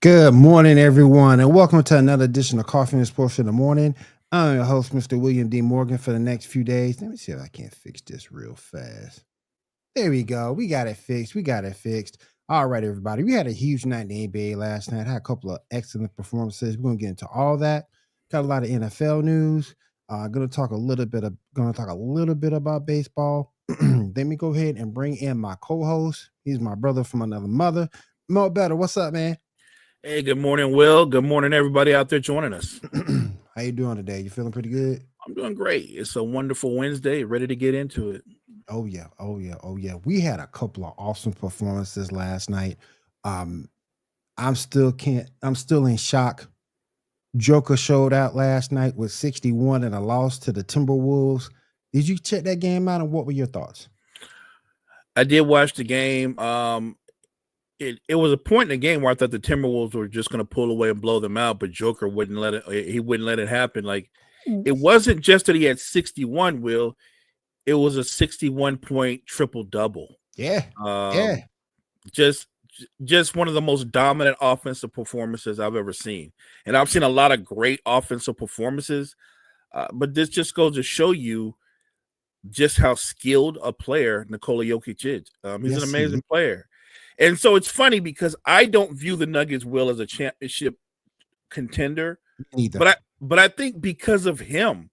Good morning, everyone, and welcome to another edition of Coffee and Sports in the Morning. I'm your host, Mr. William D. Morgan, for the next few days. Let me see if I can fix this real fast. There we go. We got it fixed. We got it fixed. All right, everybody. We had a huge night in the NBA last night. Had a couple of excellent performances. We're gonna get into all that. Got a lot of NFL news. Gonna talk a little bit about baseball. Let me go ahead and bring in my co-host. He's my brother from another mother. Mo Better. What's up, man? Hey, good morning, Will. Good morning, everybody out there joining us. How you doing today? You feeling pretty good? I'm doing great. It's a wonderful Wednesday, ready to get into it. Oh yeah, oh yeah, oh yeah. We had a couple of awesome performances last night. Um, I'm still in shock. Joker showed out last night with 61 and a loss to the Timberwolves. Did you check that game out and what were your thoughts? I did watch the game. It was a point in the game where I thought the Timberwolves were just going to pull away and blow them out, but Joker wouldn't let it. He wouldn't let it happen. Like Mm. it wasn't just that he had 61. Will it was a 61-point triple double. Yeah, yeah. Um, just just one of the most dominant offensive performances I've ever seen, and I've seen a lot of great offensive performances. But this just goes to show you just how skilled a player Nikola Jokic is. He's an Yes, he is. amazing player. And so it's funny because I don't view the Nuggets will as a championship contender, Neither. but I think because of him,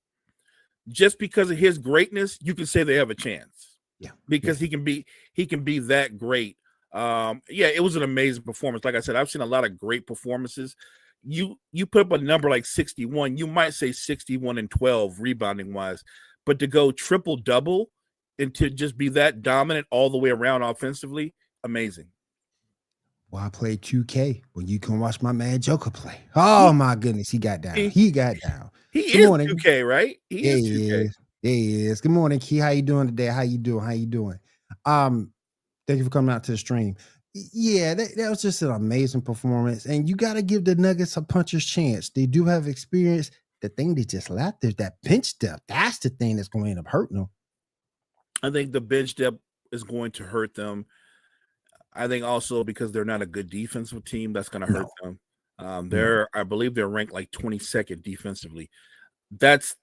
just because of his greatness, you can say they have a chance Yeah, because yeah. he can be that great. Yeah, it was an amazing performance. Like I said, I've seen a lot of great performances. You put up a number like 61, you might say 61 and 12 rebounding wise, but to go triple double and to just be that dominant all the way around offensively, amazing. Well, I played 2K. Well, you can watch my man Joker play. Oh He my goodness, he got down. he, He got down. he Good is morning. 2K, right? He There is he 2K. is. There he is. Good morning, Key. How you doing today? How you doing? How you doing? Um, Thank you for coming out to the stream. Yeah, that was just an amazing performance, and you got to give the Nuggets a puncher's chance. They do have experience. The thing they just lacked is that bench depth. That's the thing that's going to end up hurting them. I think the bench depth is going to hurt them. I think also because they're not a good defensive team, that's going to hurt No, them. no. I believe they're ranked like 22nd defensively. That's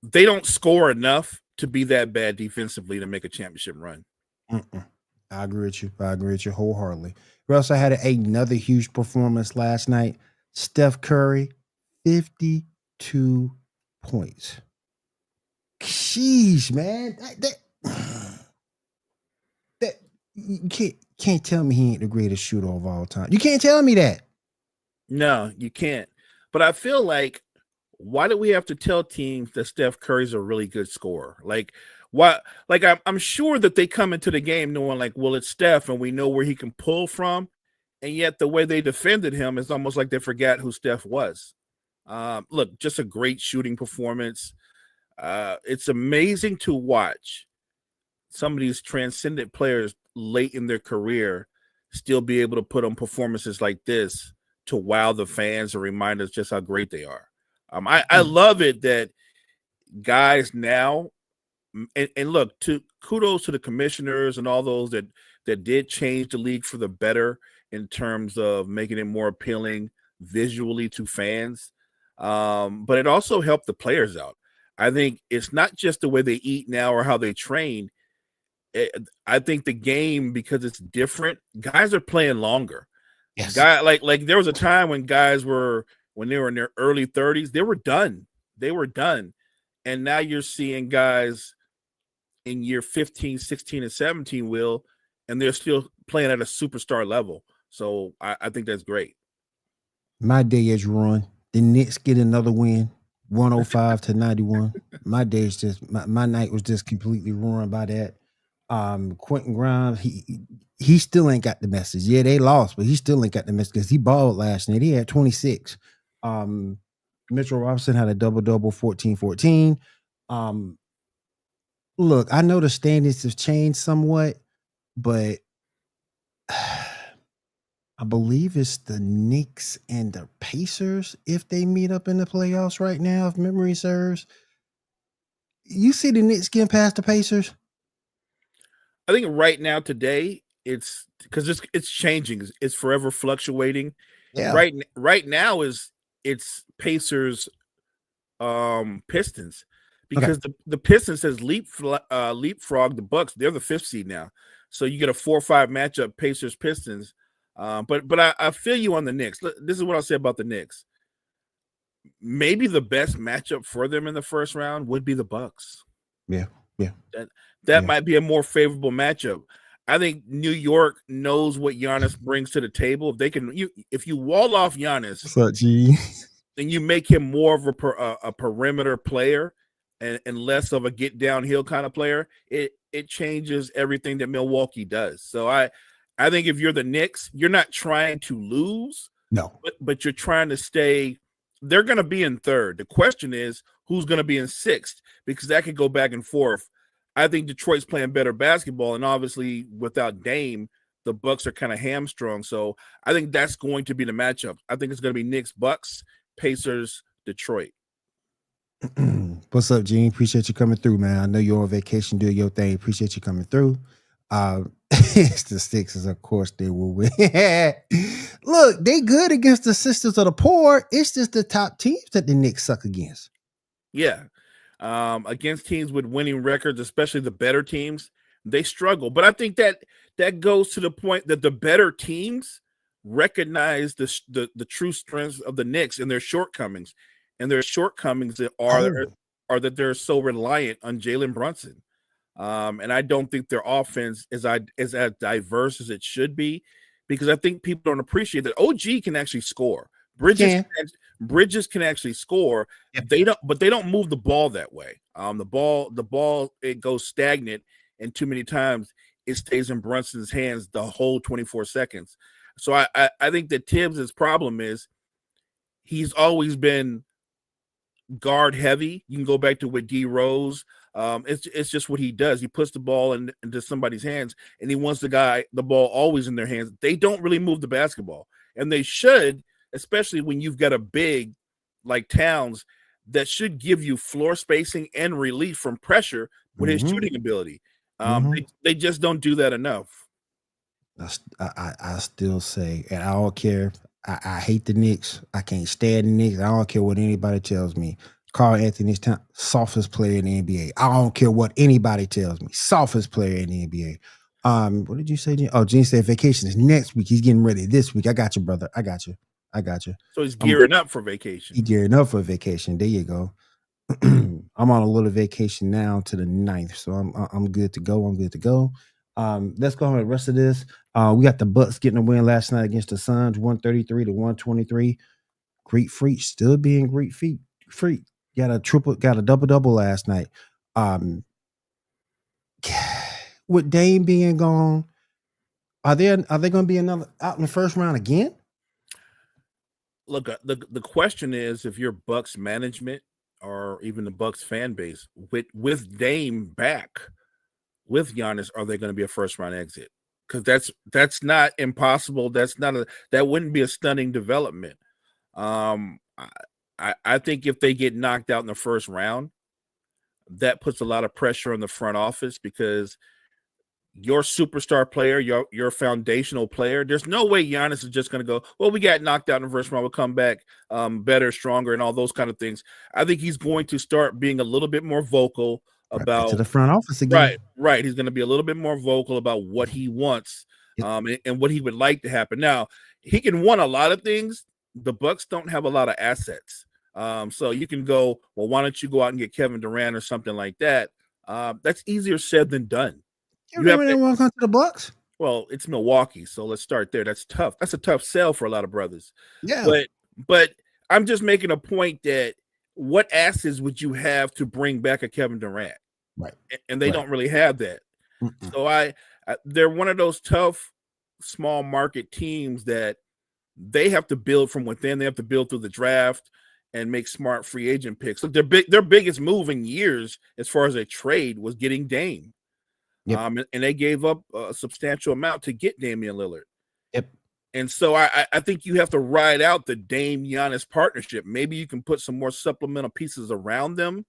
they don't score enough to be that bad defensively to make a championship run. Mm-mm. I agree with you. I agree with you wholeheartedly. We also had another huge performance last night. Steph Curry, 52 points. Sheesh, man. That you can't tell me he ain't the greatest shooter of all time. You can't tell me that. No, you can't. But I feel like why do we have to tell teams that Steph Curry's a really good scorer? Like why like I'm sure that they come into the game knowing like, well, it's Steph and we know where he can pull from. And yet the way they defended him is almost like they forgot who Steph was. Look, just a great shooting performance. It's amazing to watch some of these transcendent players late in their career still be able to put on performances like this to wow the fans and remind us just how great they are. I Mm. love it that guys now and look to kudos to the commissioners and all those that did change the league for the better in terms of making it more appealing visually to fans. But it also helped the players out. I think it's not just the way they eat now or how they train. I think the game because it's different. Guys are playing longer. Yes. Like there was a time when guys were when they were in their early 30s, they were done. They were done. And now you're seeing guys in year 15, 16, and 17 will, and they're still playing at a superstar level. So I think that's great. My day is ruined. The Knicks get another win, 105 to 91. My day is just my night was just completely ruined by that. Quentin Grimes, he still ain't got the message. Yeah, they lost, but he still ain't got the message because he balled last night. He had 26. Um, Mitchell Robinson had a double double, 14-14. Um, Look, I know the standings have changed somewhat, but I believe it's the Knicks and the Pacers if they meet up in the playoffs right now, if memory serves. You see the Knicks getting past the Pacers? I think right now today it's because it's changing. It's forever fluctuating. Yeah. Right now it's Pacers Pistons, Okay. because the Pistons has leapfrog the Bucks. They're the 5th seed now, so you get a 4-5 matchup, Pacers Pistons. But I feel you on the Knicks. This is what I'll say about the Knicks. Maybe the best matchup for them in the first round would be the Bucks. Yeah. That might be a more favorable matchup. I think New York knows what Giannis brings to the table. If you wall off Giannis, What's up, G? and you make him more of a perimeter player and less of a get downhill kind of player, it changes everything that Milwaukee does. So I think if you're the Knicks, you're not trying to lose, No. but you're trying to stay. They're going to be in 3rd. The question is who's going to be in 6th, because that could go back and forth. I think Detroit's playing better basketball, and obviously without Dame, the Bucks are kind of hamstrung. So I think that's going to be the matchup. I think it's going to be Knicks, Bucks, Pacers, Detroit. What's up, Gene? Appreciate you coming through, man. I know you're on vacation doing your thing. Appreciate you coming through. It's the Sixers, of course they will win. Look, they good against the Sisters of the Poor. It's just the top teams that the Knicks suck against. Yeah. Against teams with winning records, especially the better teams, they struggle. But I think that goes to the point that the better teams recognize the true strengths of the Knicks and their shortcomings. And their shortcomings are that they're so reliant on Jalen Brunson. And I don't think their offense is as diverse as it should be, because I think people don't appreciate that OG can actually score. Bridges can actually score. Yep. They don't move the ball that way. The ball it goes stagnant, and too many times it stays in Brunson's hands the whole 24 seconds. So I think that Tibbs' problem is he's always been guard heavy. You can go back to with D Rose. It's just what he does. He puts the ball into somebody's hands, and he wants the ball always in their hands. They don't really move the basketball, and they should, especially when you've got a big like Towns that should give you floor spacing and relief from pressure with his shooting ability. They just don't do that enough. I still say, and I don't care. I hate the Knicks. I can't stand the Knicks. I don't care what anybody tells me. Karl Anthony's softest player in the NBA. I don't care what anybody tells me. Softest player in the NBA. What did you say, Gene? Oh, Gene said vacation is next week. He's getting ready this week. I got you, brother. I got you. So he's gearing up for vacation. He's gearing up for vacation. There you go. I'm on a little vacation now to the 9th, so I'm good to go. Let's go on the rest of this. We got the Bucks getting a win last night against the Suns, 133-123. Greek Freak still being Greek Freak. Got a double last night. With Dame being gone, are they going to be another out in the first round again? Look, the question is, if you're Bucks management or even the Bucks fan base, with Dame back, with Giannis, are they going to be a first round exit? Because that's not impossible. That wouldn't be a stunning development. I think if they get knocked out in the first round, that puts a lot of pressure on the front office, because your superstar player, your foundational player, there's no way Giannis is just going to go, well, we got knocked out in the first round, we'll come back better, stronger, and all those kind of things. I think he's going to start being a little bit more vocal about to the front office again. Right. He's going to be a little bit more vocal about what he wants, and what he would like to happen. Now, he can want a lot of things. The Bucks don't have a lot of assets. So you can go, well, why don't you go out and get Kevin Durant or something like that? That's easier said than done. You really want to come to the Bucks? Well, it's Milwaukee, so let's start there. That's tough. That's a tough sell for a lot of brothers. Yeah. But I'm just making a point that what assets would you have to bring back a Kevin Durant? Right. And they don't really have that. So they're one of those tough small market teams that they have to build from within. They have to build through the draft and make smart free agent picks. Look, their biggest move in years as far as a trade was getting Dame. Yep. And they gave up a substantial amount to get Damian Lillard. Yep. And so I think you have to ride out the Dame Giannis partnership. Maybe you can put some more supplemental pieces around them.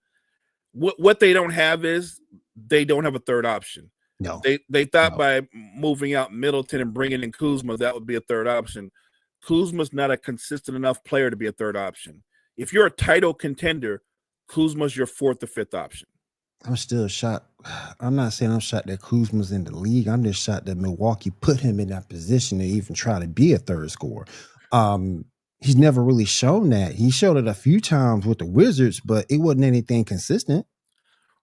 What they don't have is they don't have a third option. No. They thought by moving out Middleton and bringing in Kuzma, that would be a third option. Kuzma's not a consistent enough player to be a third option. If you're a title contender, Kuzma's your fourth or fifth option. I'm still shocked. I'm not saying I'm shocked that Kuzma's in the league. I'm just shocked that Milwaukee put him in that position to even try to be a third scorer. He's never really shown that. He showed it a few times with the Wizards, but it wasn't anything consistent.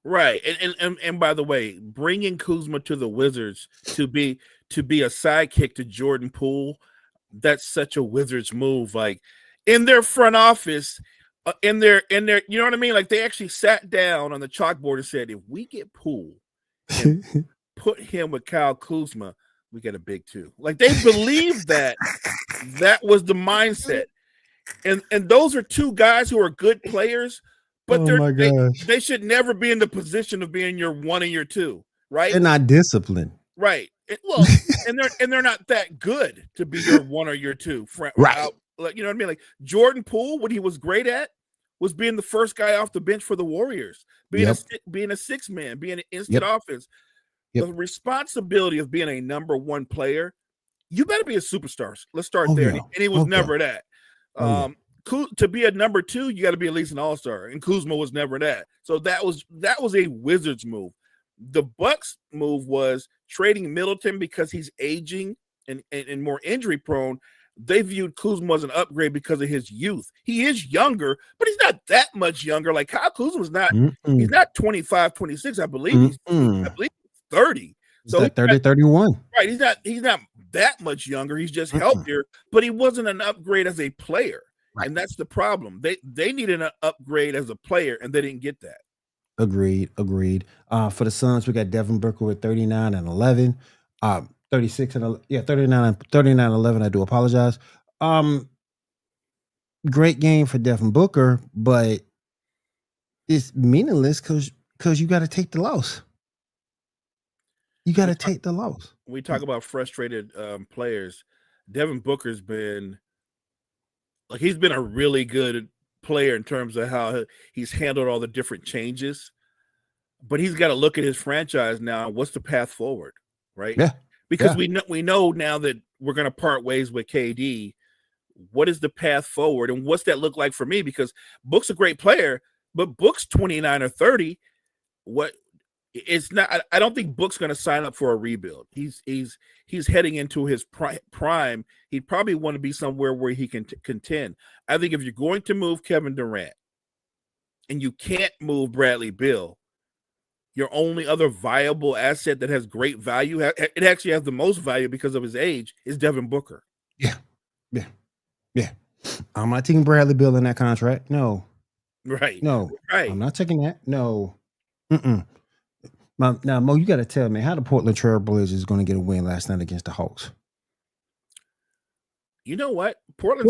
Right. And by the way, bringing Kuzma to the Wizards to be a sidekick to Jordan Poole, that's such a Wizards move. Like in their front office, in their, you know what I mean? Like they actually sat down on the chalkboard and said, if we get Poole and put him with Kyle Kuzma, we get a big two. Like they believe that was the mindset. And those are two guys who are good players, but they should never be in the position of being your one and your two, right? They're not disciplined. Right. Well, and they're not that good to be your one or your two. Right. Like, you know what I mean? Like Jordan Poole, what he was great at was being the first guy off the bench for the Warriors, being a six man, being an instant offense. The responsibility of being a number one player, you better be a superstar. Let's start there. Yeah. And he was never that. To be a number two, you got to be at least an all-star, and Kuzma was never that. So that was a Wizards move. The Bucks move was trading Middleton because he's aging and more injury prone. They viewed Kuzma as an upgrade because of his youth. He is younger, but he's not that much younger. Like Kyle Kuzma's not. He's not 25, 26. I believe he's 30. So he's 30, 31. Right. He's not that much younger. He's just healthier, but he wasn't an upgrade as a player. Right. And that's the problem. They needed an upgrade as a player, and they didn't get that. Agreed. For the Suns, we got Devin Booker with 39 and 11. 36 and 39 and 11. I do apologize. Great game for Devin Booker, but it's meaningless because you got to take the loss. You got to take the loss. We talk about frustrated players. Devin Booker's been he's been a really good player in terms of how he's handled all the different changes, but he's got to look at his franchise now. What's the path forward, right? Yeah. Because we know now that we're going to part ways with KD. What is the path forward, and what's that look like for me? Because Book's a great player, but Book's 29 or 30. It's not. I don't think Book's going to sign up for a rebuild. He's heading into his prime. He'd probably want to be somewhere where he can contend. I think if you're going to move Kevin Durant, and you can't move Bradley Beal, your only other viable asset that has great value, it actually has the most value because of his age, is Devin Booker. Yeah. I'm not taking Bradley Beal in that contract. No. Right. No. Right. I'm not taking that. No. Now, Mo, you got to tell me how the Portland Trail Blazers is going to get a win last night against the Hawks. You know what? Portland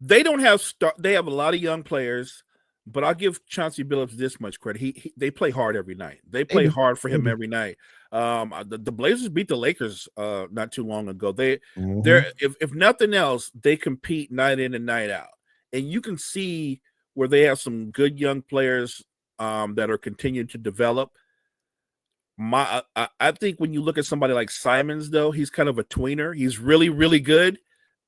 they don't have they have a lot of young players, but I'll give Chauncey Billups this much credit. They play hard every night. They play hard for him every night. The Blazers beat the Lakers not too long ago. They're if nothing else, they compete night in and night out. And you can see where they have some good young players that are continuing to develop. I think when you look at somebody like Simons, though, he's kind of a tweener. He's really, really good,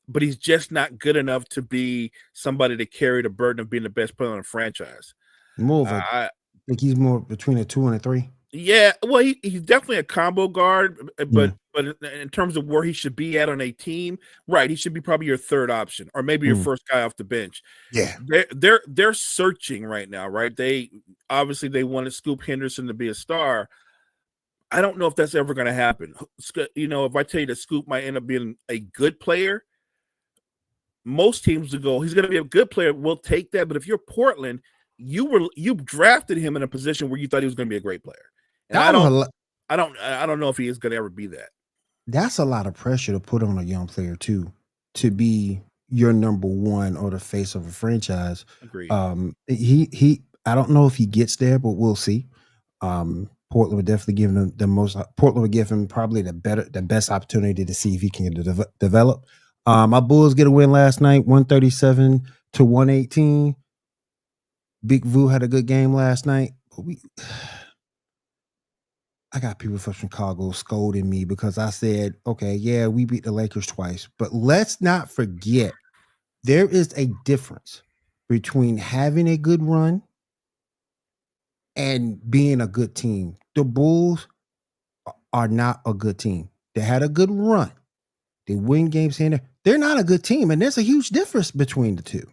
but he's just not good enough to be somebody to carry the burden of being the best player on a franchise. I think he's more between a 2 and a 3. Yeah, well, he's definitely a combo guard, but in terms of where he should be at on a team, right, he should be probably your third option or maybe your first guy off the bench. Yeah, they're searching right now, right? They wanted Scoop Henderson to be a star. I don't know if that's ever going to happen. You know, if I tell you that Scoop might end up being a good player, most teams will go, he's going to be a good player. We'll take that. But if you're Portland, you drafted him in a position where you thought he was going to be a great player. And I don't know if he is going to ever be that. That's a lot of pressure to put on a young player too, to be your number one or the face of a franchise. Agreed. I don't know if he gets there, but we'll see. Portland would definitely give him Portland would give him probably the best opportunity to see if he can develop. My Bulls get a win last night, 137-118. Big Vu had a good game last night. I got people from Chicago scolding me because I said, okay, yeah, we beat the Lakers twice, but let's not forget there is a difference between having a good run and being a good team. The Bulls are not a good team. They had a good run. They win games here and there. They're not a good team, and there's a huge difference between the two.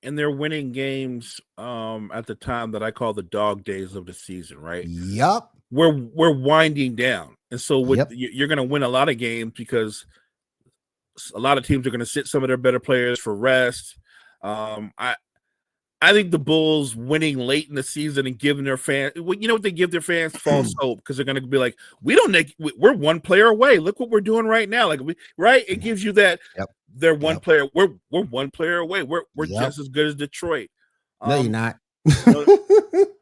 And they're winning games at the time that I call the dog days of the season, right? Yup. We're winding down. And so Yep. you're going to win a lot of games because a lot of teams are going to sit some of their better players for rest. I think the Bulls winning late in the season and giving their fans, you know what they give their fans? False hope, because they're going to be like, we're one player away. Look what we're doing right now. Like right? It gives you that Yep. they're one player. We're one player away. We're Yep. just as good as Detroit. No, you're not.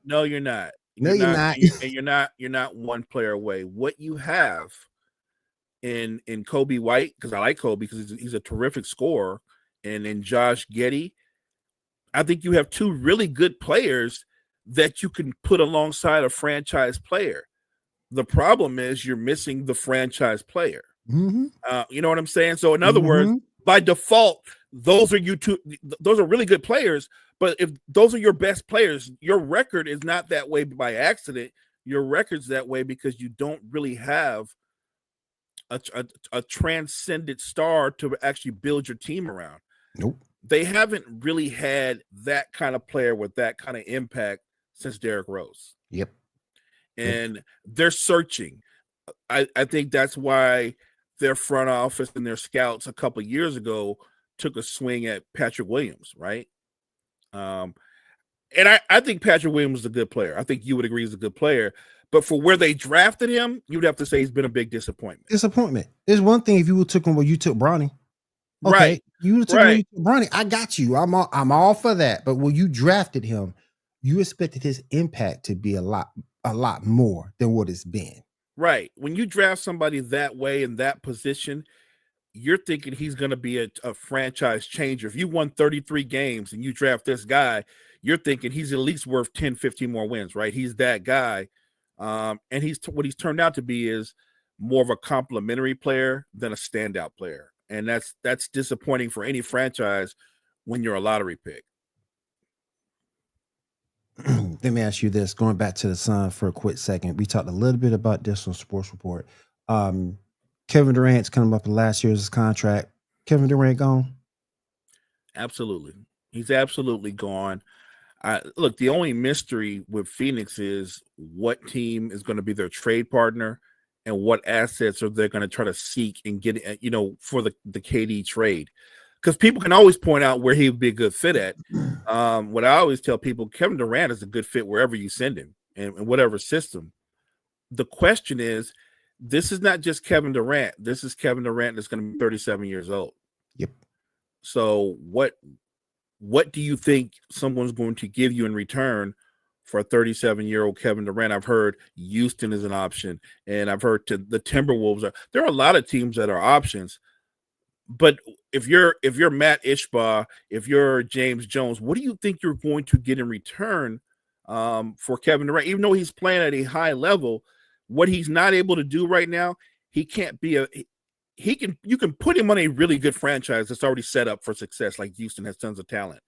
No, you're not. No, you're not. And you're not one player away. What you have in Kobe White, because I like Kobe because he's a terrific scorer, and in Josh Giddey, I think you have two really good players that you can put alongside a franchise player. The problem is you're missing the franchise player. Mm-hmm. You know what I'm saying? So in other words, by default, those are you two. Those are really good players. But if those are your best players, your record is not that way by accident. Your record's that way because you don't really have a transcendent star to actually build your team around. Nope. They haven't really had that kind of player with that kind of impact since Derrick Rose. Yep. And they're searching. I think that's why their front office and their scouts a couple of years ago took a swing at Patrick Williams, right? And I think Patrick Williams is a good player. I think you would agree he's a good player. But for where they drafted him, you would have to say he's been a big disappointment. Disappointment. There's one thing if you would took him where you took Bronny. Okay, right. You would have took Bronny. I got you. I'm all for that. But when you drafted him, you expected his impact to be a lot more than what it's been. Right. When you draft somebody that way in that position, you're thinking he's going to be a franchise changer. If you won 33 games and you draft this guy, you're thinking he's at least worth 10, 15 more wins, right? He's that guy. And what he's turned out to be is more of a complimentary player than a standout player. And that's disappointing for any franchise when you're a lottery pick. Let me ask you this, going back to the Sun for a quick second. We talked a little bit about this on Sports Report. Kevin Durant's coming up in last year's contract. Kevin Durant gone? Absolutely. He's absolutely gone. Look, the only mystery with Phoenix is what team is going to be their trade partner and what assets are they going to try to seek and get, for the KD trade. Because people can always point out where he would be a good fit at. What I always tell people, Kevin Durant is a good fit wherever you send him and in whatever system. The question is, this is not just Kevin Durant. This is Kevin Durant that's going to be 37 years old. Yep. So what do you think someone's going to give you in return for a 37-year-old Kevin Durant? I've heard Houston is an option, and I've heard the Timberwolves there are a lot of teams that are options. But if you're Matt Ishbia, if you're James Jones, what do you think you're going to get in return for Kevin Durant? Even though he's playing at a high level, what he's not able to do right now, he can't be you can put him on a really good franchise that's already set up for success, like Houston has tons of talent.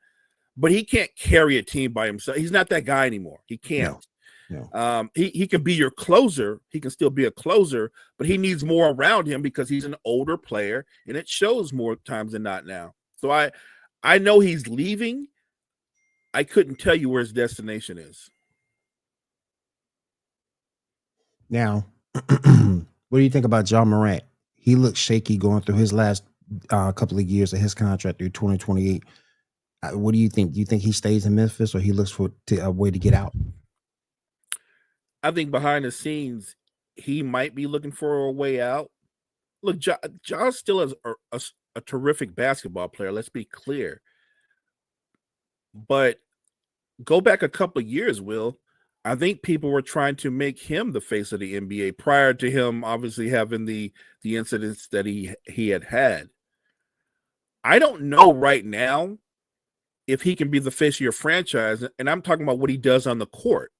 But he can't carry a team by himself. He's not that guy anymore. He can't. No. He can be your closer. He can still be a closer, but he needs more around him because he's an older player, and it shows more times than not now. So I know he's leaving. I couldn't tell you where his destination is. Now, what do you think about Ja Morant? He looks shaky going through his last couple of years of his contract through 2028. What do you think? Do you think he stays in Memphis or he looks for a way to get out? I think behind the scenes, he might be looking for a way out. Look, Ja still is a terrific basketball player. Let's be clear. But go back a couple of years, Will. I think people were trying to make him the face of the NBA prior to him obviously having the incidents that he had. I don't know right now if he can be the face of your franchise, and I'm talking about what he does on the court.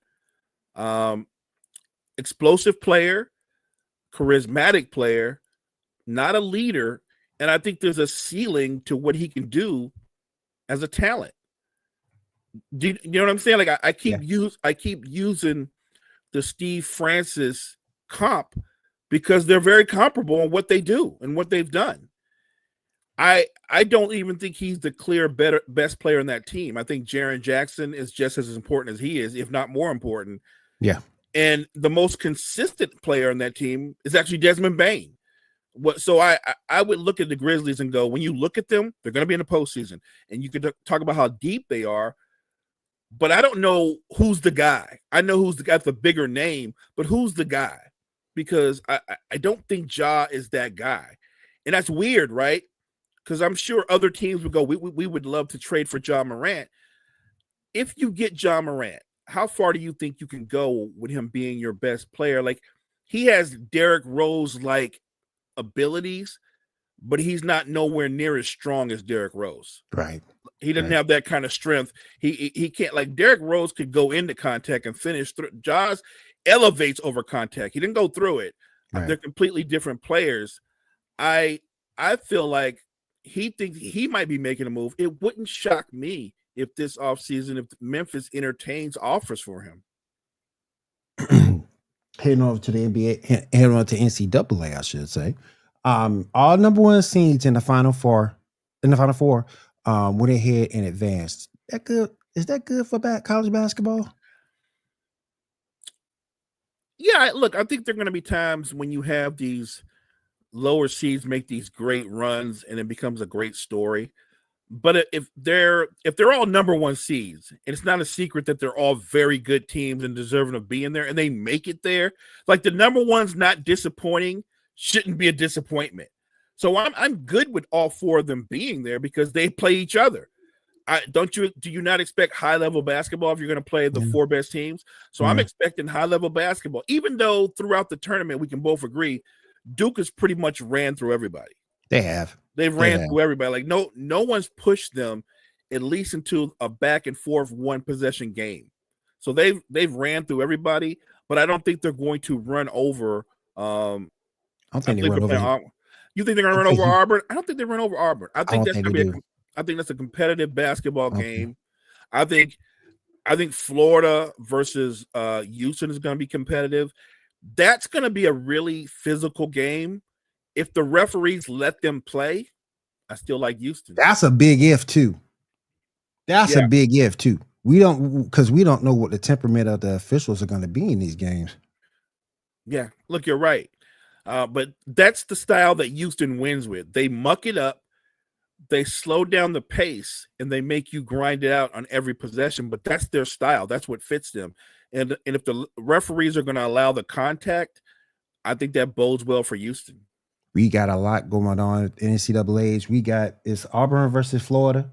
explosive player, charismatic player, not a leader, and I think there's a ceiling to what he can do as a talent. Do you know what I'm saying? Like I keep using the Steve Francis comp because they're very comparable on what they do and what they've done. I don't even think he's the clear best player in that team. I think Jaren Jackson is just as important as he is, if not more important. Yeah. And the most consistent player on that team is actually Desmond Bane. So I would look at the Grizzlies and go, when you look at them, they're going to be in the postseason, and you can talk about how deep they are. But I don't know who's the guy. I know who's the guy, the bigger name, but who's the guy? Because I don't think Ja is that guy, and that's weird, right? Because I'm sure other teams would go, we would love to trade for Ja Morant. If you get Ja Morant, how far do you think you can go with him being your best player? Like, he has Derrick Rose-like abilities, but he's not nowhere near as strong as Derrick Rose. Right. He doesn't have that kind of strength. He can't, like Derrick Rose could go into contact and finish through. Ja's elevates over contact. He didn't go through it. Right. They're completely different players. I feel like he thinks he might be making a move. It wouldn't shock me if this offseason, if Memphis entertains offers for him. Heading over to the NBA, heading over to NCAA, I should say. All number one seeds in the Final Four, went ahead and advanced. That good? Is that good for college basketball? Yeah, look, I think there are going to be times when you have these lower seeds make these great runs and it becomes a great story. But if they're all number one seeds, and it's not a secret that they're all very good teams and deserving of being there, and they make it there, like the number one's not disappointing, shouldn't be a disappointment. So I'm good with all four of them being there because they play each other. Do you not expect high level basketball if you're going to play the four best teams? So I'm expecting high level basketball, even though throughout the tournament we can both agree Duke has pretty much ran through everybody. They've ran through everybody. Like no one's pushed them at least into a back and forth one possession game. So they've ran through everybody, but I don't think they're going to run over. I don't think they run over. You think they're going to run over Auburn? I don't think they run over Auburn. I think that's going to be. I think that's a competitive basketball game. I think Florida versus Houston is going to be competitive. That's going to be a really physical game. If the referees let them play, I still like Houston. That's a big if too. A big if too. We don't know what the temperament of the officials are going to be in these games. Yeah, look, you're right. But that's the style that Houston wins with. They muck it up. They slow down the pace and they make you grind it out on every possession, but that's their style. That's what fits them. And if the referees are going to allow the contact, I think that bodes well for Houston. We got a lot going on in NCAAs. We got it's Auburn versus Florida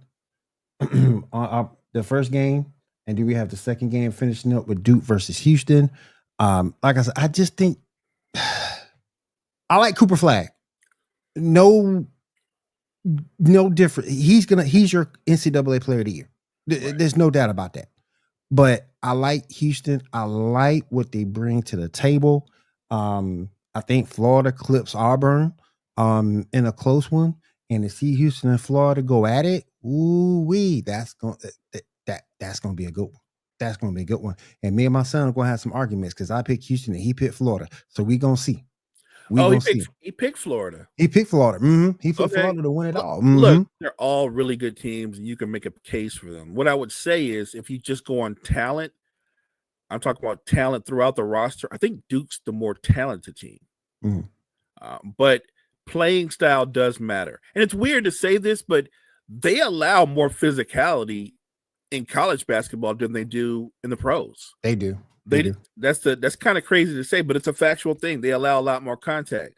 on the first game, and then we have the second game finishing up with Duke versus Houston. Like I said, I just think I like Cooper Flagg. No different. He's your NCAA player of the year. There's no doubt about that. But I like Houston. I like what they bring to the table. I think Florida clips Auburn in a close one, and to see Houston and Florida go at it, that's gonna be a good one. That's gonna be a good one. And me and my son are gonna have some arguments because I picked Houston and he picked Florida. So we gonna see. He picked Florida. He picked Florida. He picked Florida to win it all. Look, they're all really good teams, and you can make a case for them. What I would say is, if you just go on talent, I'm talking about talent throughout the roster. I think Duke's the more talented team. But playing style does matter. And it's weird to say this, but they allow more physicality in college basketball than they do in the pros. They do. That's kind of crazy to say, but it's a factual thing. They allow a lot more contact.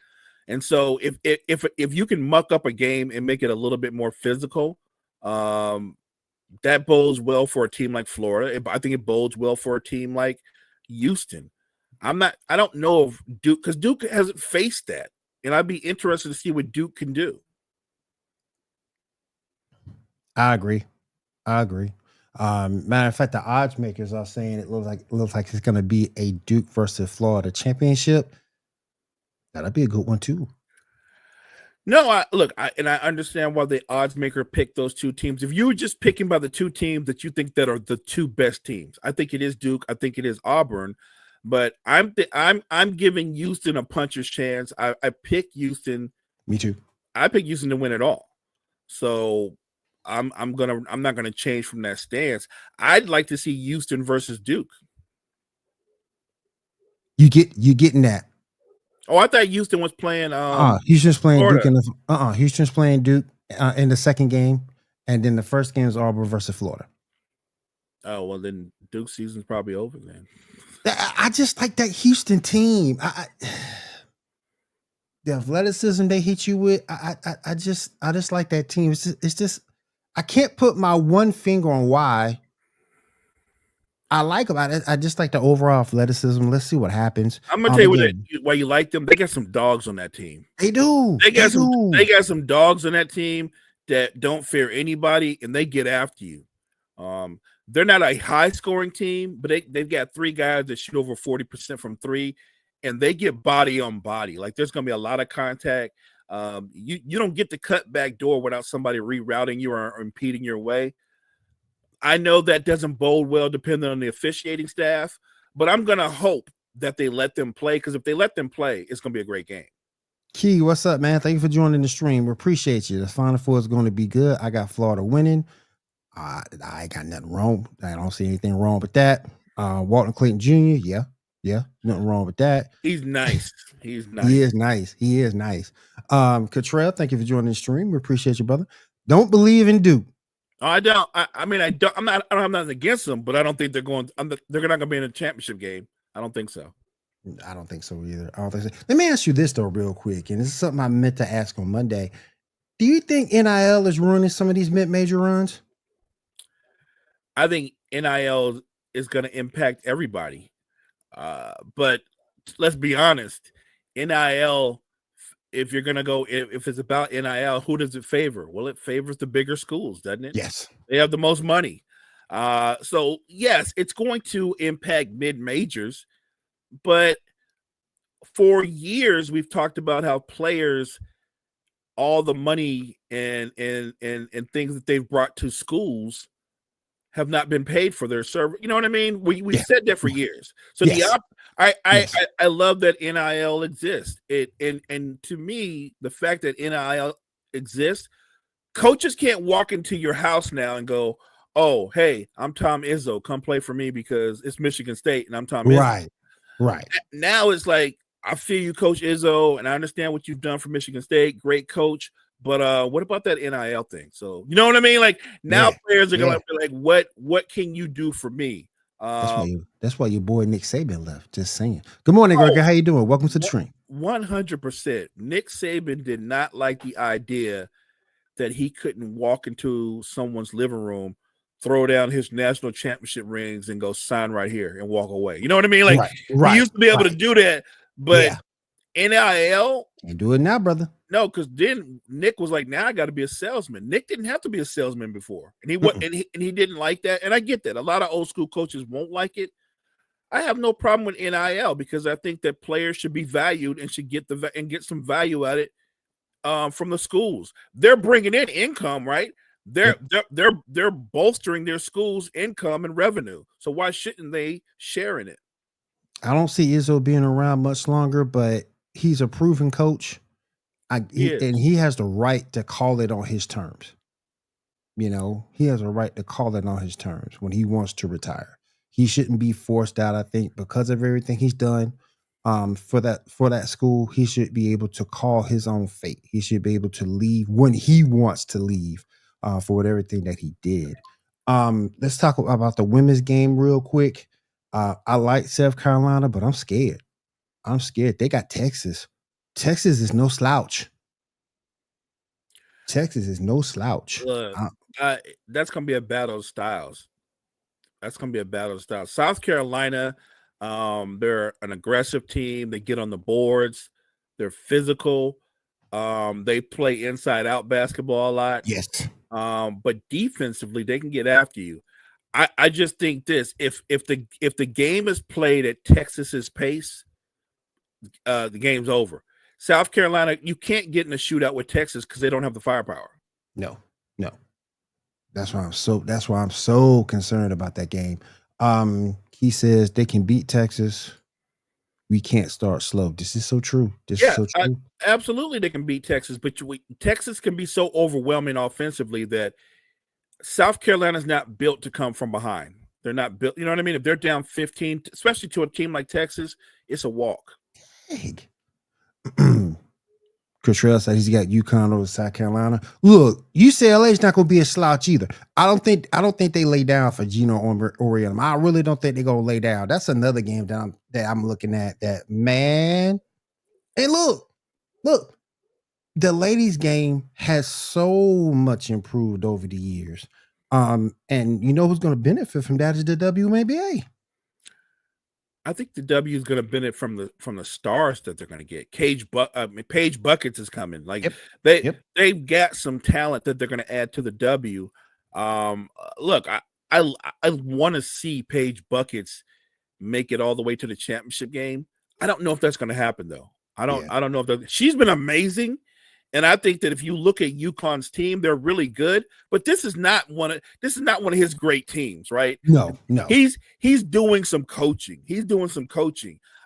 And so if you can muck up a game and make it a little bit more physical, that bodes well for a team like Florida. I think it bodes well for a team like Houston. I don't know if Duke, because Duke hasn't faced that, and I'd be interested to see what Duke can do. I agree. Matter of fact, the odds makers are saying it looks like it's going to be a Duke versus Florida championship. That'll be a good one too. No, I understand why the odds maker picked those two teams. If you were just picking by the two teams that you think that are the two best teams, I think it is Duke. I think it is Auburn, but I'm giving Houston a puncher's chance. I pick Houston. Me too. I pick Houston to win it all. So I'm not gonna change from that stance. I'd like to see Houston versus Duke. You getting that? Oh, I thought Houston was playing Houston's playing Florida. Duke in the Houston's playing Duke in the second game, and then the first game is Auburn versus Florida. Oh well, then Duke's season's probably over then. I just like that Houston team. The athleticism they hit you with. I just like that team. It's just I can't put my one finger on why I like about it. I just like the overall athleticism. Let's see what happens. I'm gonna tell you why you like them. They got some dogs on that team. They do. They got some dogs on that team that don't fear anybody, and they get after you. They're not a high scoring team, but they've got three guys that shoot over 40% from three, and they get body on body. Like there's gonna be a lot of contact. You don't get to cut back door without somebody rerouting you or impeding your way. I know that doesn't bode well depending on the officiating staff, but I'm gonna hope that they let them play, because if they let them play, it's gonna be a great game. Key, what's up, man? Thank you for joining the stream. We appreciate you. The Final Four is going to be good. I got Florida winning. I ain't got nothing wrong. I don't see anything wrong with that. Walton Clayton Jr., yeah, nothing wrong with that. He's nice. He's nice. He is nice. Cottrell, thank you for joining the stream. We appreciate you, brother. Don't believe in Duke. I don't. I mean, I don't. I'm not against them, but I don't think they're going. They're not going to be in a championship game. I don't think so. I don't think so either. I don't think so. Let me ask you this though, real quick, and this is something I meant to ask on Monday. Do you think NIL is ruining some of these mid-major runs? I think NIL is going to impact everybody, but let's be honest. NIL, if you're going to go, if it's about NIL, who does it favor? Well, it favors the bigger schools, doesn't it? Yes, they have the most money. So yes, it's going to impact mid-majors. But for years, we've talked about how players, all the money and things that they've brought to schools have not been paid for their service. You know what I mean? We said that for years. So I love that NIL exists. And to me, the fact that NIL exists, coaches can't walk into your house now and go, "Oh, hey, I'm Tom Izzo. Come play for me because it's Michigan State and I'm Tom Izzo." Right. Now it's like, I feel you, Coach Izzo, and I understand what you've done for Michigan State. Great coach. But what about that NIL thing? So you know what I mean? Like now players are gonna be like, what can you do for me? That's why your boy Nick Saban left. Just saying. Good morning, Gregor. How you doing? Welcome to the stream. 100%. Nick Saban did not like the idea that he couldn't walk into someone's living room, throw down his national championship rings, and go sign right here and walk away. You know what I mean? Like he used to be able to do that, but NIL can't do it now, brother. No, because then Nick was like, now I got to be a salesman. Nick didn't have to be a salesman before, and he didn't like that. And I get that. A lot of old school coaches won't like it. I have no problem with NIL because I think that players should be valued and should get some value at it from the schools. They're bringing in income, right? They're bolstering their schools' income and revenue. So why shouldn't they share in it? I don't see Izzo being around much longer, but he's a proven coach. And he has the right to call it on his terms. You know, he has a right to call it on his terms when he wants to retire. He shouldn't be forced out, I think, because of everything he's done for that school. He should be able to call his own fate. He should be able to leave when he wants to leave for everything that he did. Let's talk about the women's game real quick. I like South Carolina, but I'm scared. They got Texas. Texas is no slouch. Look, that's going to be a battle of styles. South Carolina, they're an aggressive team. They get on the boards. They're physical. They play inside-out basketball a lot. Yes. But defensively, they can get after you. I just think this: if the game is played at Texas's pace, the game's over. South Carolina, you can't get in a shootout with Texas because they don't have the firepower. No, no. That's why I'm so concerned about that game. He says they can beat Texas. We can't start slow. This is so true. This is so true. Absolutely, they can beat Texas, but Texas can be so overwhelming offensively that South Carolina's not built to come from behind. They're not built. You know what I mean? If they're down 15, especially to a team like Texas, it's a walk. Cottrell said he's got UConn over South Carolina. Look, UCLA is not going to be a slouch either. I don't think they lay down for Gino Auriemma. I really don't think they're going to lay down. That's another game that I'm looking at. That man. Hey, look, the ladies' game has so much improved over the years. And you know who's going to benefit from that is the WNBA. I think the W is going to benefit from the stars that they're going to get. Paige Buckets is coming. Like they've got some talent that they're going to add to the W. Look, I want to see Paige Buckets make it all the way to the championship game. I don't know if that's going to happen though. I don't know if she's been amazing. And I think that if you look at UConn's team, they're really good, but this is not one of his great teams, right? No. He's doing some coaching.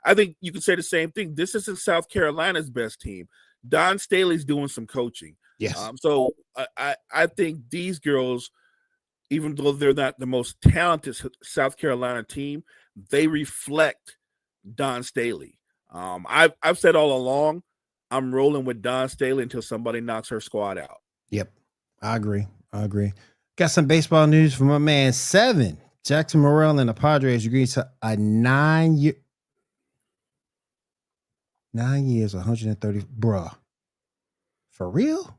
I think you could say the same thing. This isn't South Carolina's best team. Don Staley's doing some coaching. Yes. So I think these girls, even though they're not the most talented South Carolina team, they reflect Don Staley. I've said all along, I'm rolling with Don Staley until somebody knocks her squad out. Yep. I agree. Got some baseball news from my man, 7. Jackson Morrell and the Padres agreed to a 9 years, 130. Bruh. For real?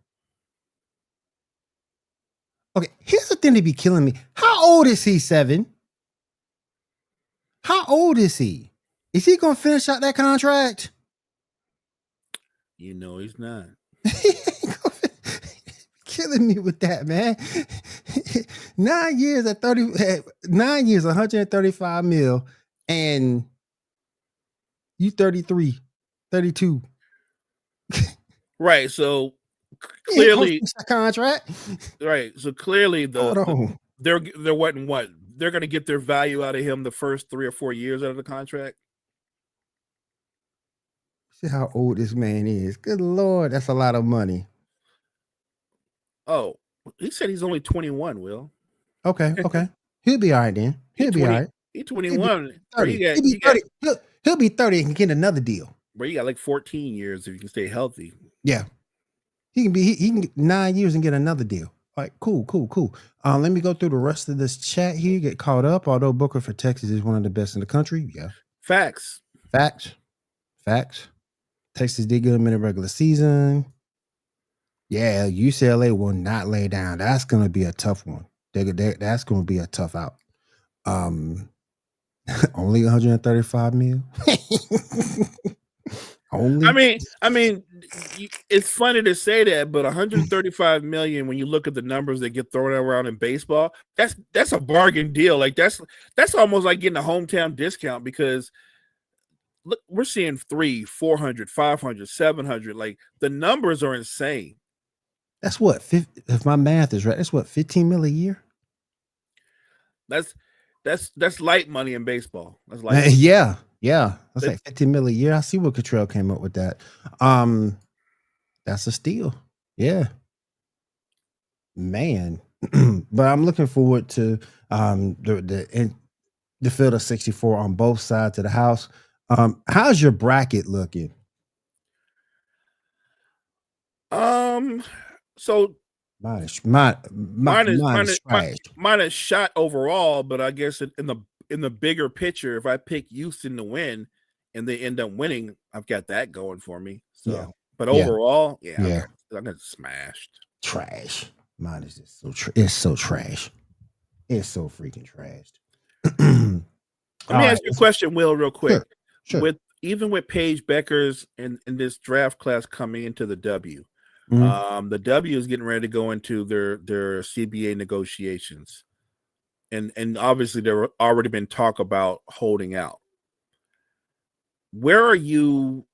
Okay, here's the thing that be killing me. How old is he, 7? How old is he? Is he going to finish out that contract? You know he's not. Killing me with that, man. 9 years at 135 mil, and you 33, 32. Right. So clearly contract. Right. So clearly they're what? They're going to get their value out of him the first 3 or 4 years out of the contract. See how old this man is. Good Lord, that's a lot of money. Oh, he said he's only 21, Will. Okay. He'll be all right then. He'll be all right. He's 21. He'll be 30. He'll be 30 and can get another deal. Bro, you got like 14 years if you can stay healthy. Yeah. He can get 9 years and get another deal. All right, cool. Let me go through the rest of this chat here, get caught up. Although Booker for Texas is one of the best in the country. Yeah. Facts. Texas did get them in the regular season. Yeah, UCLA will not lay down. That's going to be a tough one. That's going to be a tough out. Only 135 mil. Only. I mean, it's funny to say that, but 135 million. When you look at the numbers that get thrown around in baseball, that's a bargain deal. Like that's almost like getting a hometown discount because. Look, we're seeing 300, 400, 500, 700. Like the numbers are insane. That's what, if my math is right, that's what, 15 mil a year? That's light money in baseball. That's light. Yeah. That's like 15 mil a year. I see what Cottrell came up with that. That's a steal. Yeah. Man. But I'm looking forward to the field of 64 on both sides of the house. How's your bracket looking? So mine is shot overall, but I guess in the bigger picture, if I pick Houston to win and they end up winning, I've got that going for me. So, yeah. But overall, I'm gonna smashed. Trash. Mine is just it's so trash. It's so freaking trashed. Let me ask you a question, Will, real quick. Sure. With Paige Beckers in this draft class coming into the W, the W is getting ready to go into their CBA negotiations. and obviously there already been talk about holding out. Where are you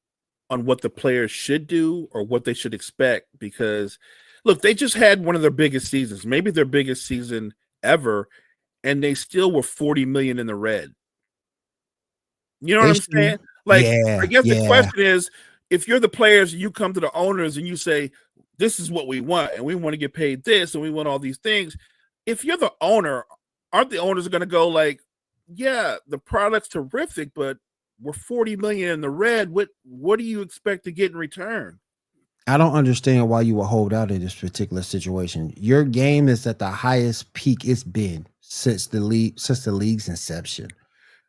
on what the players should do or what they should expect? Because look, they just had one of their biggest seasons, maybe their biggest season ever, and they still were 40 million in the red. You know what I'm Issue. saying? Like, I Yeah, guess the yeah. question is, if you're the players, you come to the owners and you say, this is what we want, and we want to get paid this, and we want all these things. If you're the owner, aren't the owners going to go like, yeah, the product's terrific, but we're 40 million in the red. What do you expect to get in return? I don't understand why you will hold out in this particular situation. Your game is at the highest peak it's been since the league's inception.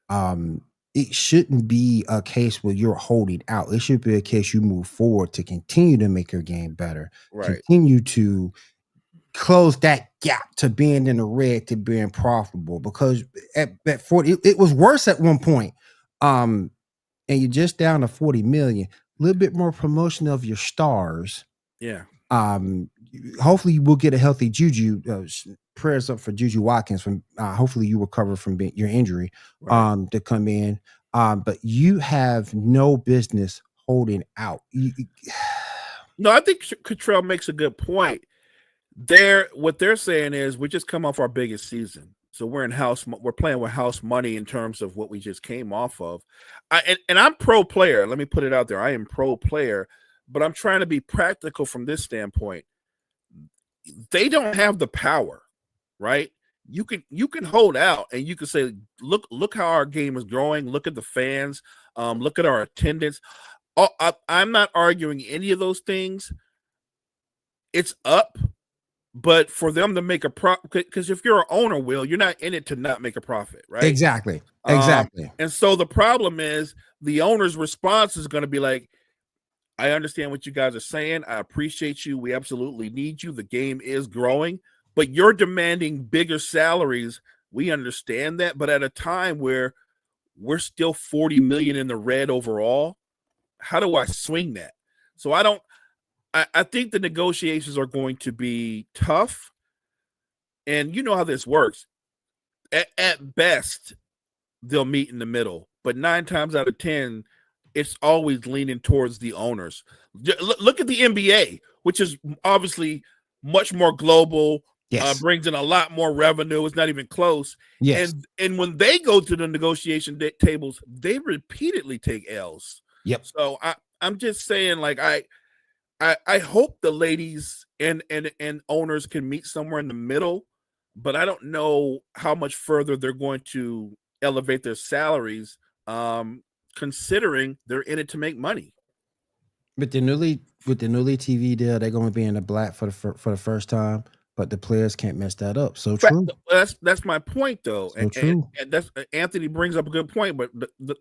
Um, it shouldn't be a case where you're holding out. It should be a case you move forward to continue to make your game better, Right. continue to close that gap to being in the red to being profitable. Because at 40, it was worse at one point. And you're just down to 40 million. A little bit more promotion of your stars. Yeah. Hopefully you will get a healthy Juju. Prayers up for Juju Watkins. From hopefully you recover from your injury. Right. To come in. But you have no business holding out. No, I think Cottrell makes a good point. What they're saying is we just come off our biggest season, so we're playing with house money in terms of what we just came off of. And I'm pro player. Let me put it out there. I am pro player, but I'm trying to be practical from this standpoint. They don't have the power, right? You can hold out and you can say, look how our game is growing. Look at the fans. Look at our attendance. I'm not arguing any of those things. It's up. But for them to make a profit, because if you're an owner, Will, you're not in it to not make a profit, right? Exactly. And so the problem is the owner's response is going to be like, I understand what you guys are saying. I appreciate you. We absolutely need you. The game is growing, but you're demanding bigger salaries. We understand that. But at a time where we're still 40 million in the red overall, how do I swing that? So I think the negotiations are going to be tough. And you know how this works. At best, they'll meet in the middle. But 9 times out of 10, it's always leaning towards the owners. Look at the NBA, which is obviously much more global, Yes. brings in a lot more revenue. It's not even close. Yes. And when they go to the negotiation tables, they repeatedly take L's. Yep. So I'm just saying, like, I hope the ladies and owners can meet somewhere in the middle, but I don't know how much further they're going to elevate their salaries, considering they're in it to make money. With the newly TV deal, they're going to be in the black for the first time, but the players can't mess that up. So true. That's my point, though. So true. And that's Anthony brings up a good point, but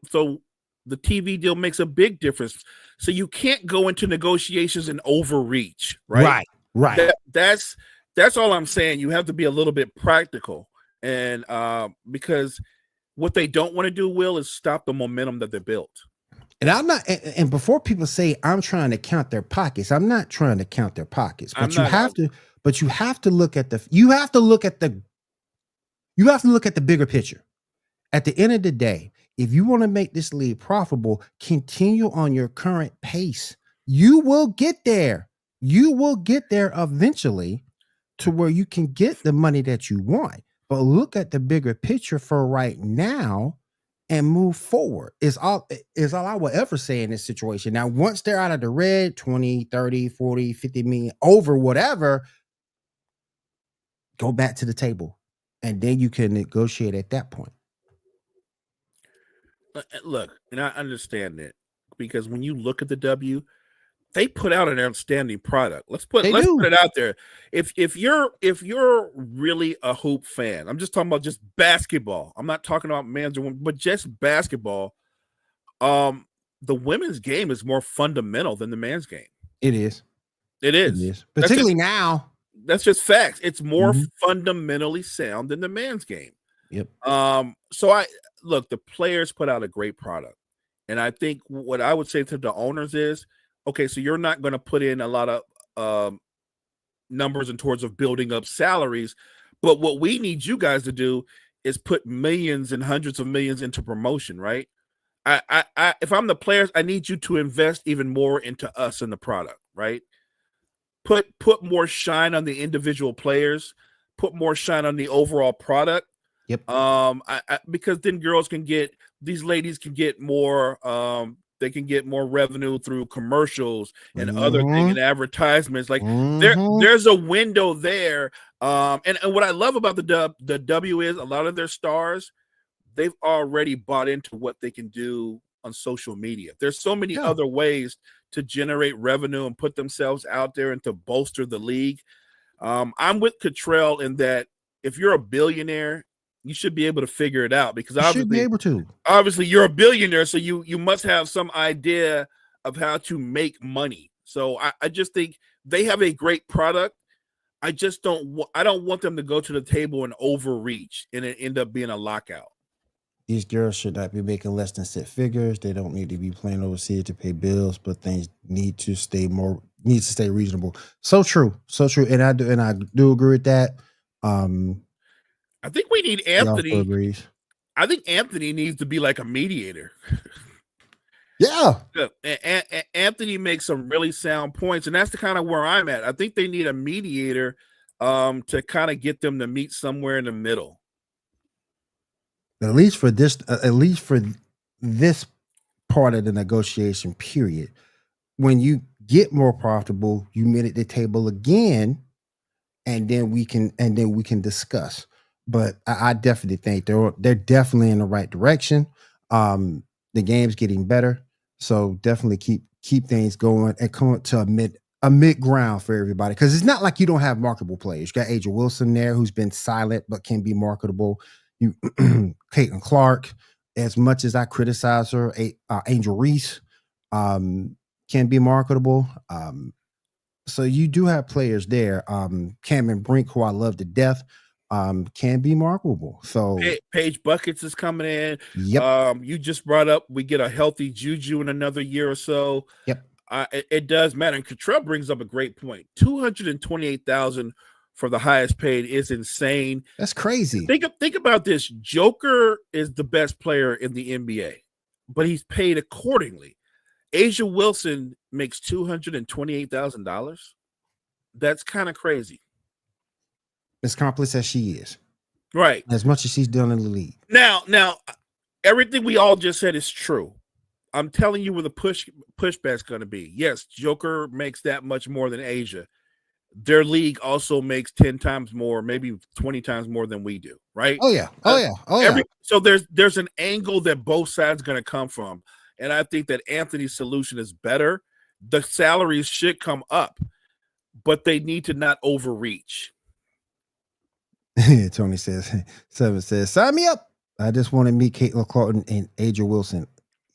so the TV deal makes a big difference. So you can't go into negotiations and overreach, right? Right. That's all I'm saying. You have to be a little bit practical, and because what they don't want to do, Will, is stop the momentum that they built. And I'm not. And before people say I'm trying to count their pockets, I'm not trying to count their pockets. But you have to. But you have to look at the. You have to look at the. You have to look at the bigger picture. At the end of the day, if you want to make this league profitable, continue on your current pace. You will get there. You will get there eventually to where you can get the money that you want. But look at the bigger picture for right now and move forward. Is all I will ever say in this situation. Now, once they're out of the red, 20, 30, 40, 50 million, over whatever, go back to the table. And then you can negotiate at that point. Look, and I understand that, because when you look at the W, they put out an outstanding product. Let's put it out there. If you're really a hoop fan, I'm just talking about just basketball. I'm not talking about men's or women, but just basketball. The women's game is more fundamental than the man's game. It is. Particularly now. That's just facts. It's more fundamentally sound than the man's game. Yep. So look, the players put out a great product. And I think what I would say to the owners is, okay, so you're not going to put in a lot of numbers in towards of building up salaries, But what we need you guys to do is put millions and hundreds of millions into promotion, right? If I'm the players, I need you to invest even more into us and the product, right? Put more shine on the individual players, put more shine on the overall product. Yep. Because then these ladies can get more. They can get more revenue through commercials and other things and advertisements. Like there's a window there. And what I love about the W is a lot of their stars, they've already bought into what they can do on social media. There's so many other ways to generate revenue and put themselves out there and to bolster the league. I'm with Cottrell in that if you're a billionaire, you should be able to figure it out because obviously you're a billionaire, so you must have some idea of how to make money. So I just think they have a great product. I don't want them to go to the table and overreach and it end up being a lockout. These girls should not be making less than 6 figures. They don't need to be playing overseas to pay bills, but things need to stay reasonable. So true. And I do agree with that. I think we need Anthony. I think Anthony needs to be like a mediator. Yeah. Anthony makes some really sound points, and that's the kind of where I'm at. I think they need a mediator to kind of get them to meet somewhere in the middle. At least for this part of the negotiation period. When you get more profitable, you meet at the table again, and then we can discuss. But I definitely think they're definitely in the right direction. The game's getting better, so definitely keep things going and come to a mid ground for everybody. Because it's not like you don't have marketable players. You got A'ja Wilson there, who's been silent but can be marketable. You Caitlin Clark, as much as I criticize her, Angel Reese can be marketable. So you do have players there. Cameron Brink, who I love to death, can be marketable. So Paige Buckets is coming in. Yep. You just brought up we get a healthy Juju in another year or so. Yep. It does matter. And Cottrell brings up a great point. 228,000 for the highest paid is insane. That's crazy. Think about this. Joker is the best player in the NBA, but he's paid accordingly. A'ja Wilson makes $228,000. That's kind of crazy. As complex as she is, right? As much as she's done in the league. Now, everything we all just said is true. I'm telling you where the pushback's going to be. Yes, Joker makes that much more than A'ja. Their league also makes 10 times more, maybe 20 times more than we do, right? Oh yeah. So there's an angle that both sides going to come from, and I think that Anthony's solution is better. The salaries should come up, but they need to not overreach. Tony says, Seven says, sign me up. I just want to meet Caitlin Clark and A'ja Wilson.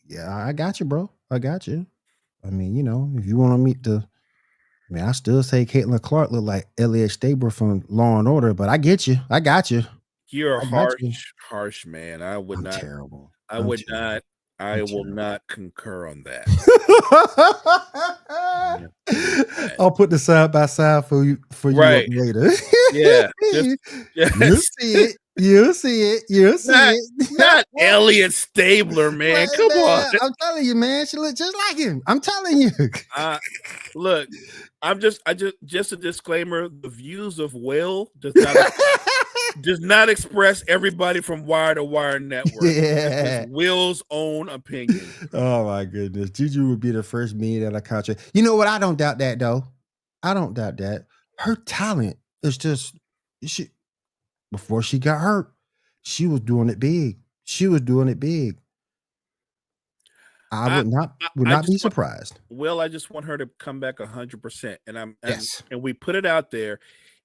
Yeah, I got you, bro. I got you. I mean, if you want to meet I still say Caitlin Clark look like Elliot Stabler from Law and Order, but I get you. I got you. You're a harsh man. I would not. Terrible. I would not. I will not concur on that. I'll put the side by side for you later. Yeah. You'll see it. Not Elliot Stabler, man. Come on. I'm telling you, man. She looks just like him. I'm telling you. Look, I just a disclaimer. The views of Will does not express everybody from Wire to Wire Network. Yeah. It's Will's own opinion. Oh my goodness. Juju would be the first $1 contract. You know what? I don't doubt that though. I don't doubt that. Her talent is just before she got hurt, she was doing it big. I would not be surprised. I just want her to come back 100%. And we put it out there.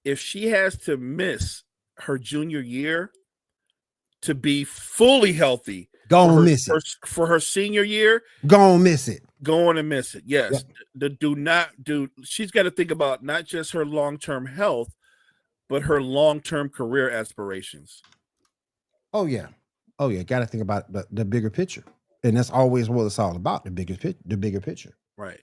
If she has to miss her junior year to be fully healthy, miss it for her senior year. Go and miss it. Yes. Yep. She's got to think about not just her long-term health, but her long-term career aspirations. Oh yeah. Got to think about the bigger picture. And that's always what it's all about, the bigger picture. Right.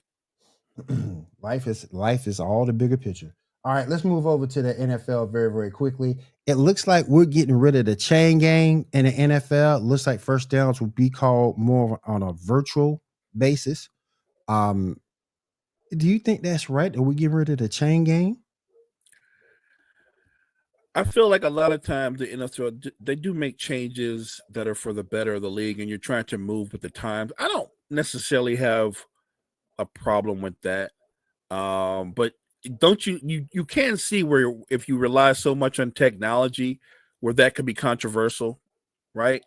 Life is all the bigger picture. All right, let's move over to the NFL very, very quickly. It looks like we're getting rid of the chain game in the NFL. It looks like first downs will be called more on a virtual basis. Um, do you think that's right? Are we getting rid of the chain game? I feel like a lot of times the NFL they do make changes that are for the better of the league, and you're trying to move with the times. I don't necessarily have a problem with that, but don't you can see where if you rely so much on technology, where that could be controversial, right?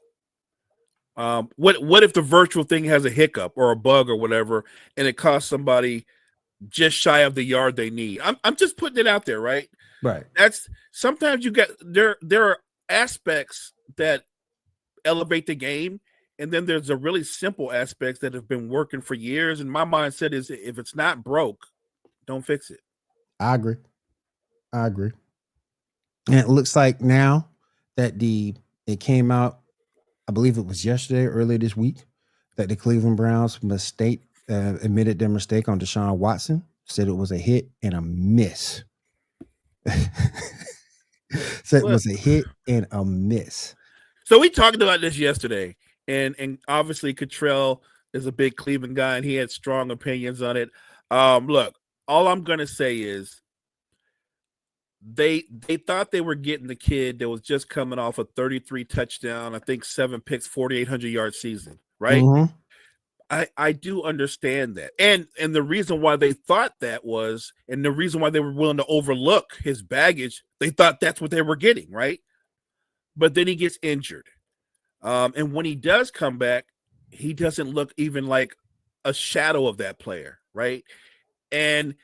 What if the virtual thing has a hiccup or a bug or whatever, and it costs somebody just shy of the yard they need? I'm just putting it out there, right? Right. That's sometimes you get there are aspects that elevate the game, and then there's a really simple aspects that have been working for years. And my mindset is if it's not broke, don't fix it. I agree. I agree. And it looks like now that it came out, I believe it was yesterday, earlier this week, that the Cleveland Browns admitted their mistake on Deshaun Watson, said it was a hit and a miss. Said it Well, was a hit and a miss. so we talked about this yesterday, and obviously Cottrell is a big Cleveland guy, and he had strong opinions on it. Look, all I'm gonna say is they thought they were getting the kid that was just coming off a 33 touchdown, I think 7 picks, 4,800-yard season, right? Mhm. I do understand that. And the reason why they thought that was, and the reason why they were willing to overlook his baggage, they thought that's what they were getting, right? But then he gets injured. And when he does come back, he doesn't look even like a shadow of that player, right? And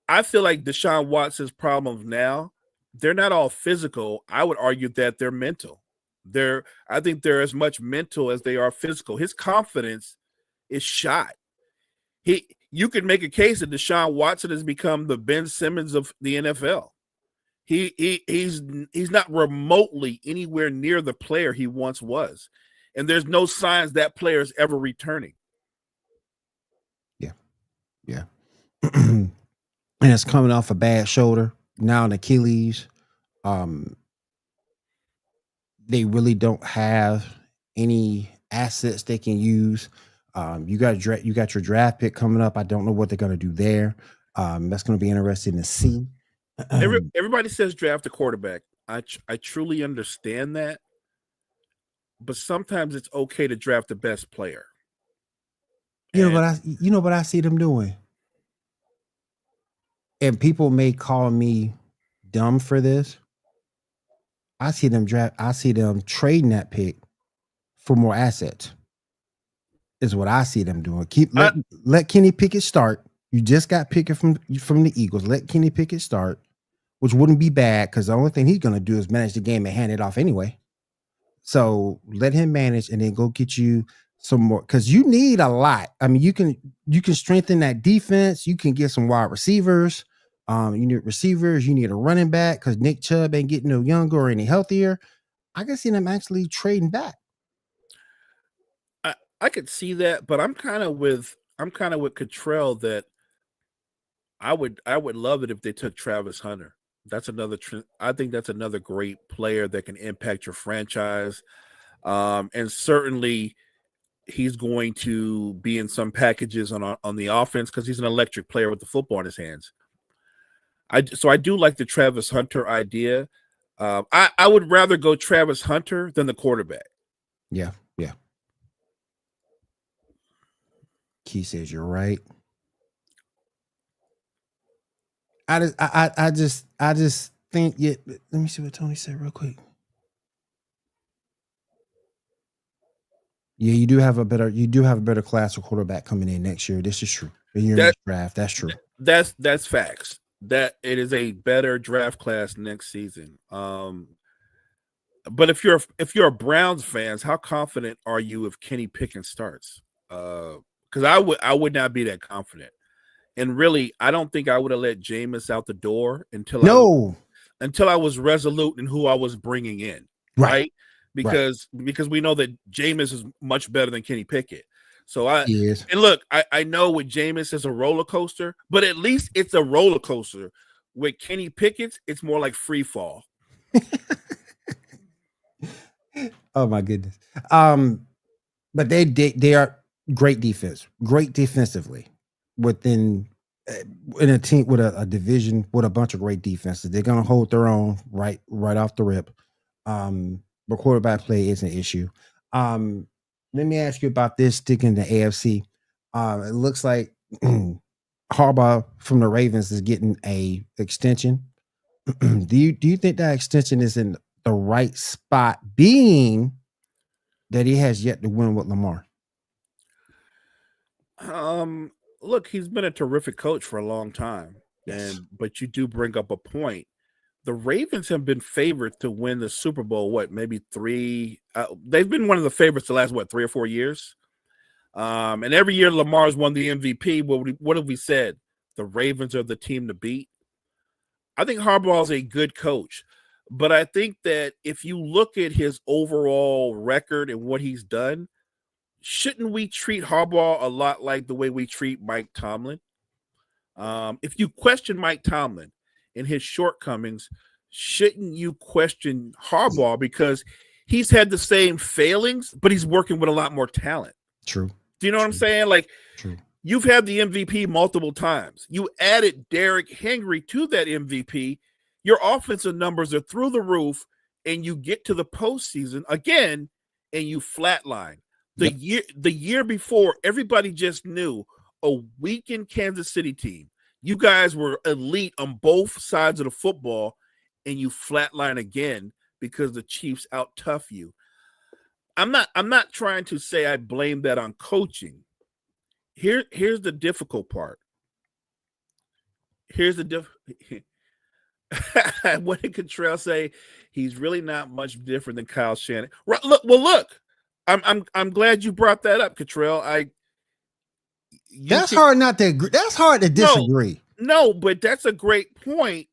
I feel like Deshaun Watson's problems now, they're not all physical. I would argue that they're mental. I think they're as much mental as they are physical. His confidence is shot. You could make a case that Deshaun Watson has become the Ben Simmons of the NFL. He's not remotely anywhere near the player he once was, and there's no signs that player is ever returning. Yeah. And it's coming off a bad shoulder, now an Achilles. They really don't have any assets they can use. You got your draft pick coming up. I don't know what they're going to do there. That's going to be interesting to see. Everybody says draft a quarterback. I truly understand that, but sometimes it's okay to draft the best player. You know what I see them doing, and people may call me dumb for this. I see them trading that pick for more assets. Is what I see them doing. Let Kenny Pickett start. You just got Pickett from the Eagles. Let Kenny Pickett start, which wouldn't be bad because the only thing he's going to do is manage the game and hand it off anyway. So let him manage and then go get you some more because you need a lot. I mean, you can strengthen that defense. You can get some wide receivers. You need receivers. You need a running back because Nick Chubb ain't getting no younger or any healthier. I can see them actually trading back. I could see that, but I'm kind of with Cottrell that I would love it if they took Travis Hunter. That's I think that's another great player that can impact your franchise. And certainly he's going to be in some packages on the offense because he's an electric player with the football in his hands. So I do like the Travis Hunter idea. I would rather go Travis Hunter than the quarterback. Yeah. Key says you're right. I just think let me see what Tony said real quick. Yeah, you do have a better class of quarterback coming in next year. This is true. In your next draft, that's true. That's facts. That it is a better draft class next season. But if you're a Browns fans, how confident are you if Kenny Pickett starts? Because I would not be that confident. And really, I don't think I would have let Jameis out the door until I was resolute in who I was bringing in, right? Because we know that Jameis is much better than Kenny Pickett. So and look, I know with Jameis is a roller coaster, but at least it's a roller coaster. With Kenny Pickett, it's more like free fall. Oh my goodness. But they are great defense, great defensively within in a team with a division with a bunch of great defenses. They're gonna hold their own right off the rip. But quarterback play is an issue. Um, Let me ask you about this sticking to AFC. It looks like Harbaugh from the Ravens is getting a extension. Do you think that extension is in the right spot, being that he has yet to win with Lamar? Look, he's been a terrific coach for a long time. Yes. But you do bring up a point. The Ravens have been favored to win the Super Bowl, what, maybe three? They've been one of the favorites the last, what, 3 or 4 years? And every year Lamar's won the MVP. What have we said? The Ravens are the team to beat. I think Harbaugh is a good coach, but I think that if you look at his overall record and what he's done, shouldn't we treat Harbaugh a lot like the way we treat Mike Tomlin? If you question Mike Tomlin and his shortcomings, shouldn't you question Harbaugh because he's had the same failings, but he's working with a lot more talent? True. Do you know what I'm saying? Like, True. You've had the MVP multiple times. You added Derrick Henry to that MVP. Your offensive numbers are through the roof, and you get to the postseason again, and you flatline. The year before, everybody just knew a weakened Kansas City team. You guys were elite on both sides of the football, and you flatline again because the Chiefs out-tough you. I'm not trying to say I blame that on coaching. Here's the difficult part. What did Cottrell say? He's really not much different than Kyle Shanahan. Right, look. I'm glad you brought that up, Cottrell. That's hard to disagree. No, but that's a great point.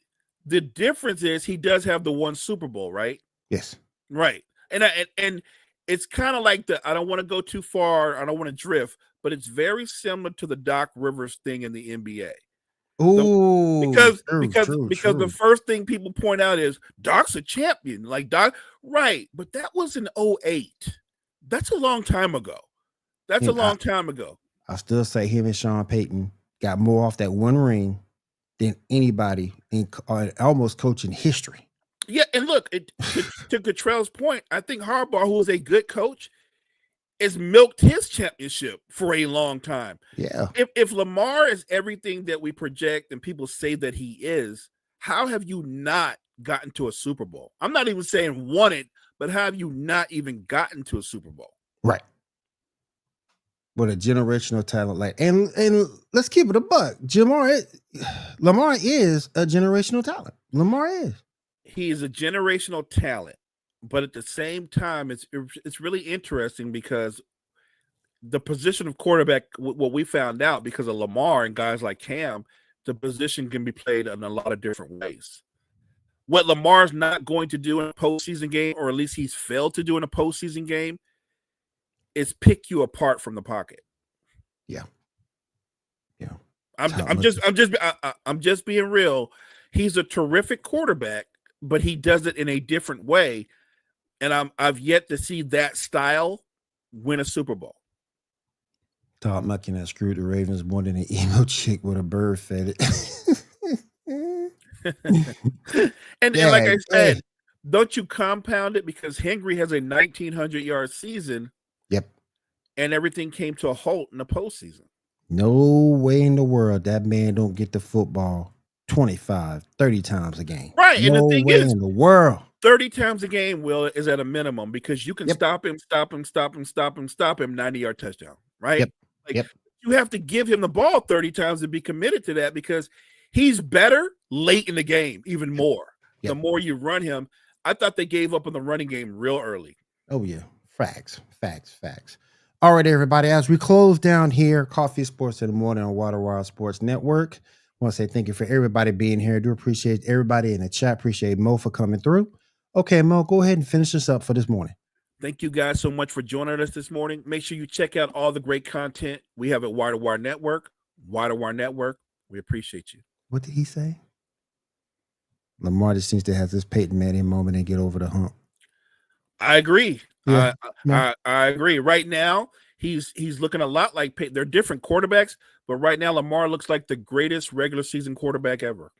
The difference is he does have the one Super Bowl, right? Yes. Right. And it's kind of like I don't want to go too far. I don't want to drift, but it's very similar to the Doc Rivers thing in the NBA. Ooh, because true. the first thing people point out is Doc's a champion. Like Doc, right? But that was in 2008. That's a long time ago. I still say him and Sean Payton got more off that one ring than anybody in almost coaching history. Yeah, and look, to Cottrell's point, I think Harbaugh, who is a good coach, has milked his championship for a long time. Yeah. If Lamar is everything that we project and people say that he is, how have you not gotten to a Super Bowl? I'm not even saying won it, but how have you not even gotten to a Super Bowl? Right. With a generational talent and let's keep it a buck. Lamar is a generational talent. Lamar is. He is a generational talent, but at the same time, it's really interesting because the position of quarterback, what we found out because of Lamar and guys like Cam, the position can be played in a lot of different ways. What Lamar's not going to do in a postseason game, or at least he's failed to do in a postseason game, is pick you apart from the pocket. Yeah. I'm just being real. He's a terrific quarterback, but he does it in a different way, and I've yet to see that style win a Super Bowl. Todd Monken that screwed the Ravens more than an emo chick with a bird fed it. and like I said, don't you compound it because Henry has a 1,900-yard season. Yep. And everything came to a halt in the postseason. No way in the world that man don't get the football 25, 30 times a game. Right. No and the thing way is, in the world. 30 times a game, Will, is at a minimum because you can stop him, 90-yard touchdown. Right. You have to give him the ball 30 times to be committed to that because he's better late in the game, even more. The more you run him. I thought they gave up on the running game real early. Oh, yeah. Facts. All right, everybody. As we close down here, Coffee Sports in the Morning on Water Wild Sports Network, I want to say thank you for everybody being here. I do appreciate everybody in the chat. Appreciate Mo for coming through. Okay, Mo, go ahead and finish us up for this morning. Thank you guys so much for joining us this morning. Make sure you check out all the great content we have at Wire to Wire Network. Wire to Wire Network. We appreciate you. What did he say? Lamar just seems to have this Peyton Manning moment and get over the hump. I agree. Yeah. I agree. Right now, he's looking a lot like Peyton. They're different quarterbacks, but right now Lamar looks like the greatest regular season quarterback ever.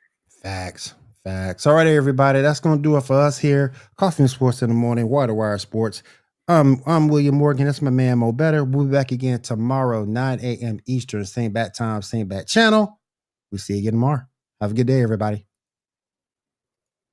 Facts. All right, everybody. That's gonna do it for us here. Coffee and Sports in the Morning, Wire to Wire Sports. I'm William Morgan. That's my man Mo Better. We'll be back again tomorrow, 9 a.m. Eastern, same bat time, same bat channel. We'll see you again tomorrow. Have a good day, everybody.